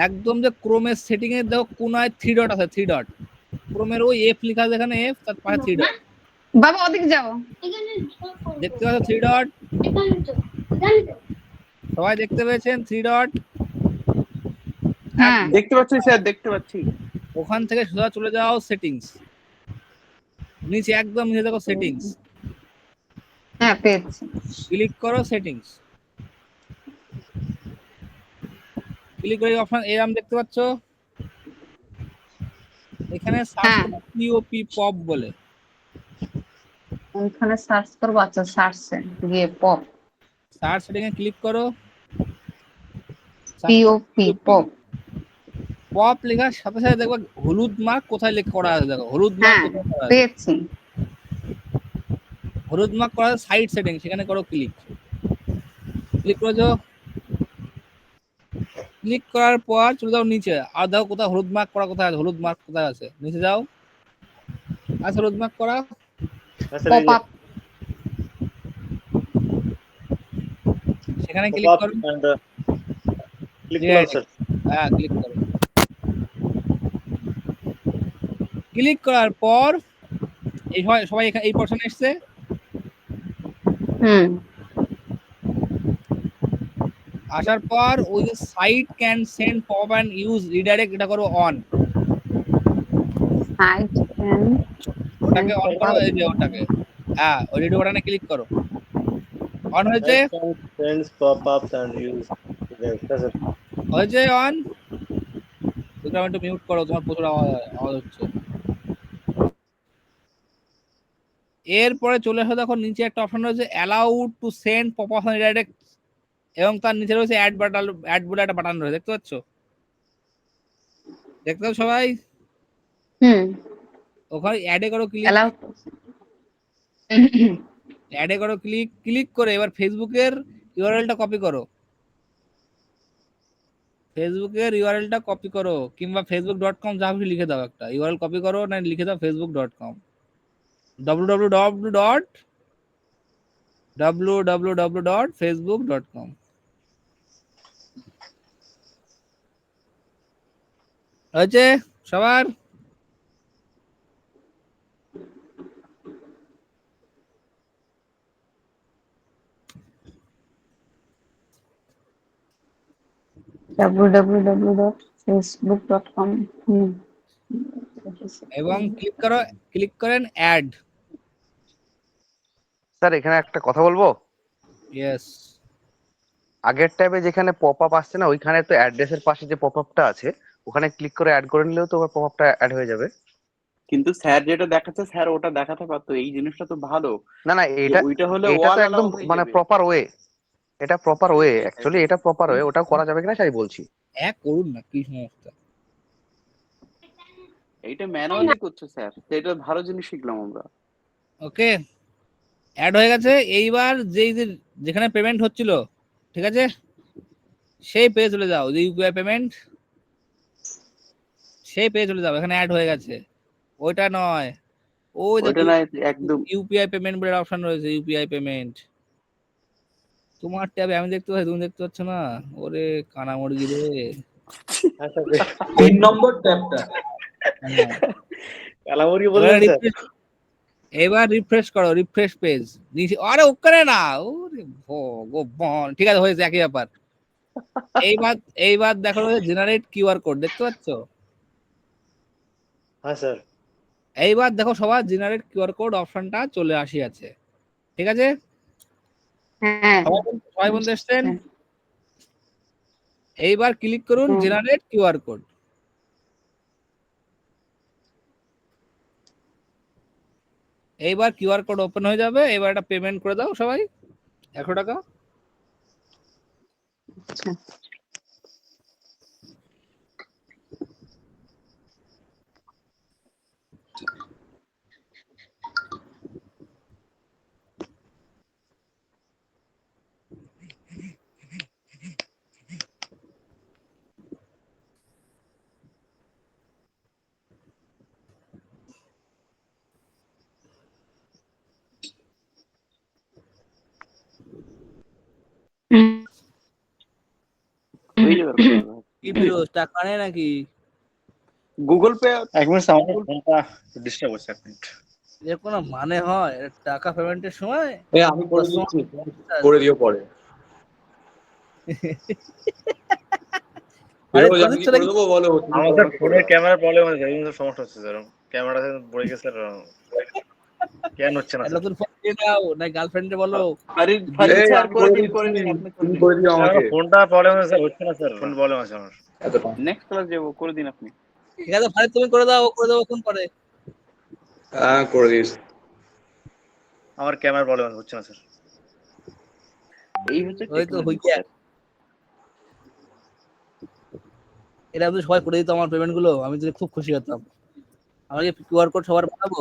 একদম যে ক্রোমের সেটিং এ দেখো কোনায় 3 ডট আছে, 3 ডট। ক্রোমের ওই এফ লেখা আছে, এখানে এফ, তার পাশে 3 ডট। বাবা ওদিকে যাও। দেখতে পাচ্ছ 3 ডট? সবাই দেখতে পেয়েছেন 3 ডট? হ্যাঁ দেখতে পাচ্ছি স্যার, দেখতে পাচ্ছি। ওখান থেকে সোজা চলে যাও সেটিংস, নিচে একদম নিচে দেখো সেটিংস, হ্যাঁ পেয়েছি। ক্লিক করো সেটিংস। ক্লিক করে অপশন এরকম দেখতে পাচ্ছ, এখানে সার্চ হ্যাঁ করো পিওপি পপ বলে। ওখানে সার্চ করবো। আচ্ছা সার্চে গিয়ে পপ, সার্চ সেটিং এ ক্লিক করো, পিওপি পপ। পপ লেখার সাথে সাথে দেখবা হলুদ মার্ক কোথায় লেখা করা আছে, দেখো হলুদ মার্ক হ্যাঁ কোথায় করা আছে। পেয়েছি। হলুদ মার্ক করা আছে সাইড সেটিং, সেখানে করো ক্লিক। ক্লিক করেছো? ক্লিক করার পর চলে যাও নিচে, আর দেখো কোথায় হলুদ মার্ক করা কোথায় আছে, হলুদ মার্ক কোথায় আছে, নিচে যাও। আচ্ছা হলুদ মার্ক করা, হ্যাঁ স্যার, এই পপ যে আপ। সেখানে ক্লিক pop-up করো। and click করলাম স্যার। হ্যাঁ ক্লিক করো। ক্লিক করার পর এই সবাই এখানে এই পোর্শনে এসছে। হুম আসার পর ওই যে site can send pop and use redirect, এটা করো অন। সাইট ক্যান ওটাকে অন করো, এই যে ওটাকে, হ্যাঁ ওই রেডি বাটনে ক্লিক করো। অন হয়েছে? Sends pop-ups and use হ্যাঁ স্যার। হয়েছে অন? তুমি একটু মিউট করো, তোমার প্রচুর আওয়াজ হচ্ছে। এরপরে চলে আসো, দেখো নিচে একটা অপশন রয়েছে allowed to send pop up redirect, এবং তার নিচে রয়েছে অ্যাড বাটন, অ্যাড বলে একটা বাটন রয়েছে, দেখতে পাচ্ছ? দেখতে পাচ্ছ সবাই? হুম ওখানে অ্যাডে করো ক্লিক। অ্যালাউ। অ্যাডে করো ক্লিক। ক্লিক করে এবার ফেসবুকের ইউআরএলটা কপি করো। ফেসবুকের ইউআরএলটা কপি করো, কিংবা facebook.com যা কিছু লিখে দাও, একটা ইউআরএল কপি করো, না লিখে দাও facebook.com, www.facebook.com। হয়েছে সবার? www.facebook.com। এবং ক্লিক করো, ক্লিক করেন অ্যাড। স্যার এখানে একটা কথা বলবো। ইয়েস। আগের ট্যাবে যেখানে পপ আপ আসছে না, ওইখানে তো অ্যাড্রেসের পাশে যে পপ আপটা আছে ওখানে ক্লিক করে অ্যাড করে নিলেও তো পপ আপটা অ্যাড হয়ে যাবে। কিন্তু স্যার যেটা দেখাচ্ছে স্যার ওটা দেখাতে পারতো, এই জিনিসটা তো ভালো। না না, যে এটা ওইটা হলে এটা ওয়াল তো একদম অ্যালাউ হয়ে মানে যাবে। প্রপার ওয়ে, এটা প্রপার ওয়ে, অ্যাকচুয়ালি এটা প্রপার ওয়ে, ওটাও করা যাবে কিনা তাই বলছি। এক করুন না, কি সমস্যা? এইটা ম্যানুয়ালি করছে স্যার, এটা ভালো জিনিস শিখলাম আমরা। ওকে, অ্যাড হয়ে গেছে। এইবার যেখানে পেমেন্ট হচ্ছিল, ঠিক আছে, সেই পেজে চলে যাও, যে ইউপিআই পেমেন্ট, সেই পেজে চলে যাও, এখানে অ্যাড হয়ে গেছে। ওইটা নয়, ওই ওইটা না, একদম ইউপিআই পেমেন্ট বলে অপশন রয়েছে, ইউপিআই পেমেন্ট। তোমার ট্যাবে আমি দেখতে পাচ্ছি, তুমি দেখতে পাচ্ছ না? ওরে কানা মুরগি রে। হ্যাঁ স্যার, 3 নম্বর ট্যাবটা। হ্যাঁ। কালামুরগি বললেন স্যার। এবার রিফ্রেশ করো, রিফ্রেশ পেজ নিচে। আরে ওখানে না, ওরে ভগবান, ঠিক আছে হয়েছে, একই ব্যাপার। এইবার দেখো জেনারেট কিউআর কোড, দেখতে পাচ্ছ? হ্যাঁ স্যার। এইবার দেখো সবার জেনারেট কিউআর কোড অপশনটা চলে আসিয়াছে, ঠিক আছে? হ্যাঁ সবাই বন্ধু এসছেন? এইবার ক্লিক করুন জেনারেট কিউআর কোড। এইবার কিউআর কোড ওপেন হয়ে যাবে। এবার একটা পেমেন্ট করে দাও সবাই। 100 টাকা। আচ্ছা। হয়ে যাবে এরকম ভাবে। কি ফিরোজ টাকা নেই নাকি? গুগল পে এক মিনিট আমার ফোনটা ডিস্টার্ব হচ্ছে, এক মিনিট। এর কোনো মানে হয়? এর টাকা পেমেন্টের সময় আমি করে দিচ্ছি, করে দিও পরে। আরে ফিরোজ, আমি কি করে দেবো বলো? তুমি আমার আমাকে করে ফোনের দাও। ক্যামেরার প্রবলেম আছে, এই জন্য সমস্যা হচ্ছে স্যার। ক্যামেরাটা পড়ে গেছে স্যার, কেন হচ্ছে না একটা স্যার? নতুন ফোন কিনে দাও, না গার্লফ্রেন্ডে বলো। ফারিদ ফারিদ এই স্যার আমি করে করে দিন দিচ্ছি, আপনি তুমি করে করে দিও আমার আমাকে। ফোনটা প্রবলেম আছে স্যার, হচ্ছে না স্যার, ফোন প্রবলেম আছে আমার। এতটা দিন। নেক্সট ক্লাস যাবো, করে দিন আপনি। ঠিক আছে ভাই, তুমি করে দাও, ও করে দেবো ফোন করে। হ্যাঁ, করে দিস। আমার ক্যামেরার প্রবলেম আছে, হচ্ছে না স্যার। এই হচ্ছে ওই তো টেকনোলজি হইয়া এটা যদি সবাই করে দিত আমার পেমেন্ট গুলো, আমি যদি খুব খুশি হতাম। আমি কি কিউআর কোড সবার পাঠাবো?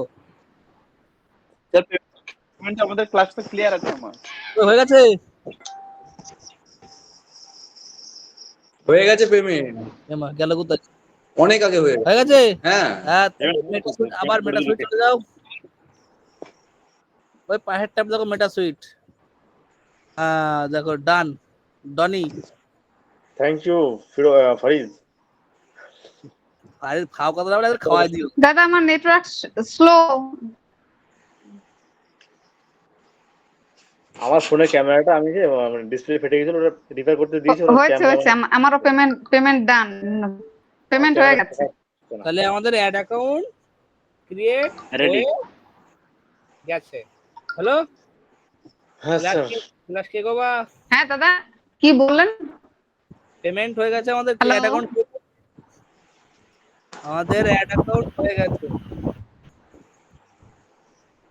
স্যার। পেমেন্ট আমাদের ক্লাসটা ক্লিয়ার আছে আমার। তো হয়ে গেছে। হয়ে গেছে পেমেন্ট, এমা গেল কোথায়? অনেক আগে হয়ে গেছে। হয়ে গেছে। হ্যাঁ, হ্যাঁ, মেটা সুইট, আবার মেটা সুইট চলে যাও। ওই পাশের ট্যাব দেখো, মেটা সুইট। হ্যাঁ দেখো, ডান, ডনি। Thank you Farid. আরে খাও কথা বলে খাওয়াই দিও। দাদা আমার নেটওয়ার্ক স্লো। আমার ফোনের ক্যামেরাটা আমি যে ডিসপ্লে ফেটে গেছিল, ওটা রিপেয়ার করতে দিয়েছি, ওটা হয়েছে ক্যামেরা হয়েছে, আমারও পেমেন্ট ডান, পেমেন্ট হয়ে গেছে। তাহলে আমাদের অ্যাড অ্যাকাউন্ট ক্রিয়েট রেডি। হয়ে গেছে। হ্যালো, হ্যাঁ স্যার। ক্লাস কে গোবা? হ্যাঁ দাদা, কি বললেন? পেমেন্ট হয়ে গেছে আমাদের Hello? Ad account. আমাদের অ্যাড অ্যাকাউন্ট হয়ে গেছে।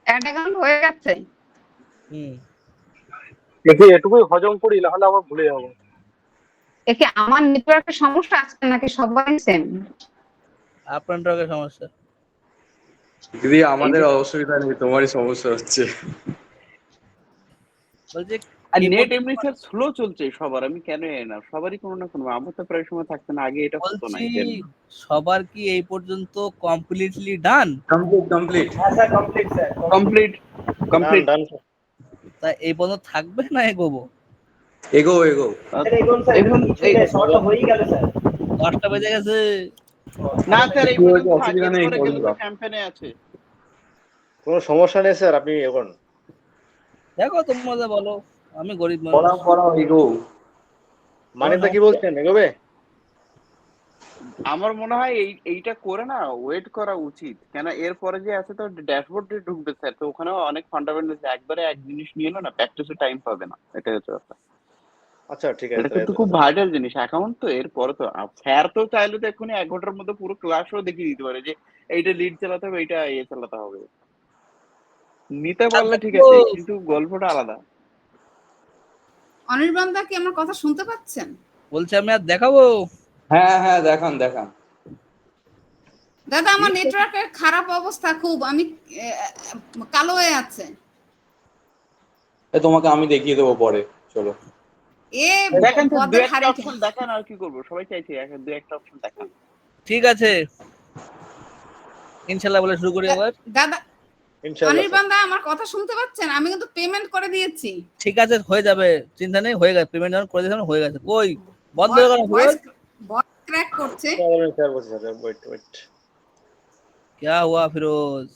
অ্যাড অ্যাকাউন্ট হয়ে গেছে। হুম। দেখি এটুকুই হজম করি, নাহলে আবার ভুলে যাবো। একে আমার নেটওয়ার্কের সমস্যা আছে নাকি সবাই সেম? আপনার নেটওয়ার্কের সমস্যা। দিদি আমাদের অসুবিধা নেই, তোমারই সমস্যা হচ্ছে। বলছে আর keyboard- নেট এমনি স্যার স্লো চলছে সবার, আমি কেন জানি না, সবারই কোনো না কোনো, আমার তো প্রায় সময় থাকছে না, আগে এটা হতো না। বলছি সবার কি এই পর্যন্ত কমপ্লিটলি ডান? কমপ্লিট। হ্যাঁ sir, complete sir. Complete complete. Done. তা এই পর্যন্ত থাকবে না এগোবো? এগো। এগুন স্যার, এখন এই শর্ট হয়েই গেল স্যার। 10টা বেজে গেছে। না স্যার, এই কি হয়েছে? পর্যন্ত অসুবিধা নেই, এরপরে করে গেলে তো দাও। ক্যাম্পেইনে আছে। কোনো সমস্যা নেই স্যার, আপনি এখন দেখো তোমরা বলো, আমি গরিব মানুষ। পড়াও এগো। মানিদা কি বলছেন, এগোবে? আমার মনে হয় এইটা করে না ওয়েট করা উচিত, কেন এরপরে যে আছে তো ড্যাশবোর্ডে ঢুকবে স্যার, তো ওখানেও অনেক ফান্ডামেন্টাল একবারে এক জিনিস নিয়ে এলো না, প্র্যাকটিসে টাইম পাবে না, এটা হচ্ছে কথা। আচ্ছা ঠিক এটা আছে। কিন্তু খুব ভাইটাল জিনিস অ্যাকাউন্ট, তো এরপরে তো স্যার তো চাইলে তো এক্ষুনি 1 ঘন্টার মধ্যে পুরো ক্লাসও দেখিয়ে দিতে পারে যে এইটা লিড চালাতে হবে, এইটা চালাতে হবে, নিতে পারলে ঠিক আছে, কিন্তু গল্পটা আলাদা। অনির্বাণ দা কি আমার কথা শুনতে পাচ্ছেন? বলছে আমি আর দেখাবো। হ্যাঁ, দেখান। দাদা আমার নেটওয়ার্কের খারাপ অবস্থা খুব, আমি কালো হয়ে আছে। তোমাকে আমি দেখিয়ে দেবো পরে, চলো। এ দেখেন তো, দু বদের একটা হাড়ি। অপশন দেখান, আর কি করবো, সবাই চাইছে দু একটা অপশন দেখান। ঠিক আছে, ইনশাআল্লাহ বলে শুরু করি এবার। দাদা ইনশাআল্লাহ অনির্বাণ দা আমার কথা শুনতে পাচ্ছেন? আমি কিন্তু পেমেন্ট করে দিয়েছি। ঠিক আছে, হয়ে যাবে, চিন্তা নেই, হয়ে গেছে। পেমেন্ট যখন করে দিয়েছিলাম হয়ে গেছে। কই বন্ধ করো ভয়েস ক্র্যাক করছে। স্যার বলছি স্যার, ওয়েট। क्या हुआ फिरोज?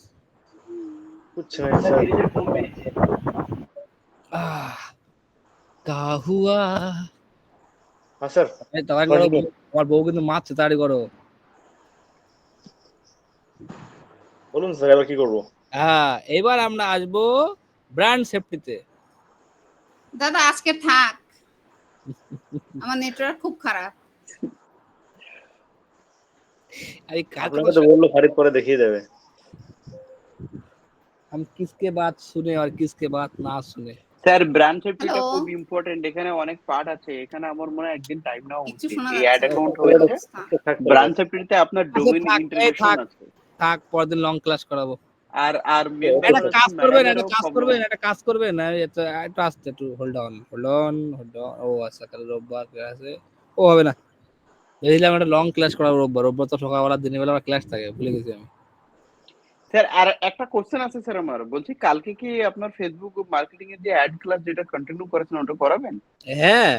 कुछ नहीं सर। ফিরোজের ফোন পেয়েছে। क्या हुआ? हाँ सर। এই তাড়াতাড়ি করো, আমার বউ কিন্তু মারছে, তাড়াতাড়ি করো। বলুন স্যার, এবার কি করব? হ্যাঁ, এবার আমরা আসবো ব্র্যান্ড সেফটিতে। দাদা আজকে থাক, আমার নেটওয়ার্ক খুব খারাপ। अरे আপনাকে তো বললো ফারিদ পরে দেখিয়ে দেবে। हम किसके बात सुने और किसके बात ना सुने। স্যার ব্র্যান্ড সেফটিটা Hello? খুব ইম্পর্টেন্ট, এখানে অনেক পার্ট আছে, এখানে আমার মনে হয় একদিন টাইম নেওয়া কিচ্ছু উচিত। শোনা এই যাচ্ছে অ্যাড না। অ্যাকাউন্ট কি হয়েছে, অবস্থা? ব্র্যান্ড সেফটিতে আপনার ডোমেইন থাক, এই ইন্টিগ্রেশন থাক। আছে, পরের দিন লং ক্লাস করাবো। আর মেন একটা কথা কাজ হচ্ছে করবেন, একটু আসতে, একটু হোল্ড অন। ও আচ্ছা, কাল রোববার ক্লাস আছে, ও হবে না। ভেবেছিলাম একটা লং ক্লাস করাবো রোববার তো সকালবেলা দিনের বেলা আমার ক্লাস থাকে, ভুলে গেছি আমি। স্যার আর একটা কোশ্চেন আছে স্যার আমার, বলছি কালকে কি আপনার ফেসবুক মার্কেটিং এর যে অ্যাড ক্লাস যেটা কন্টিনিউ করেছেন ওটা করাবেন? হ্যাঁ,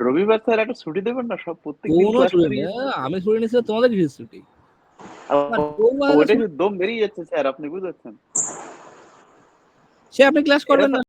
রবিবার স্যার একটা ছুটি দেবেন না, সব প্রত্যেকদিন কোনো ক্লাস ছুটি করিয়ে। নেই, আমি ছুটি নিচ্ছি, তোমাদের কি ছুটি? আমার রোববার ওটা দম বেরিয়ে যাচ্ছে স্যার, আপনি বুঝতে পারছেন? সে আপনি ক্লাস এটা করবেন না।